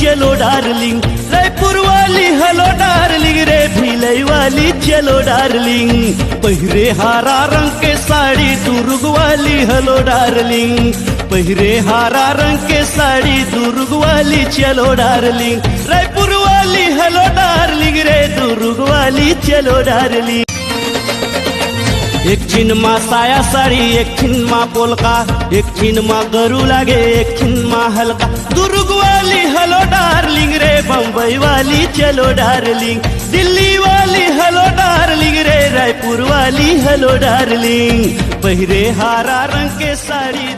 चलो डार्लिंग, रायपुर वाली hello darling रे, भिलई वाली चलो डार्लिंग, पहिरे हरा रंग के साड़ी दुर्ग वाली हेलो डार्लिंग, पहिरे हरा रंग के साड़ी दुर्ग वाली चलो डार्लिंग, रायपुर वाली हेलो डार्लिंग रे, दुर्ग वाली चलो डार्लिंग। एक छिन मा साया साड़ी, एक छिन मा पोलका, एक छिन मा गरू लागे, एक छिन मा हल्का, दुर्ग वाली हेलो डार्लिंग रे, बम्बई वाली चलो डार्लिंग, दिल्ली वाली हेलो डार्लिंग रे, रायपुर वाली हेलो डार्लिंग, पहिरे हरा रंग के साड़ी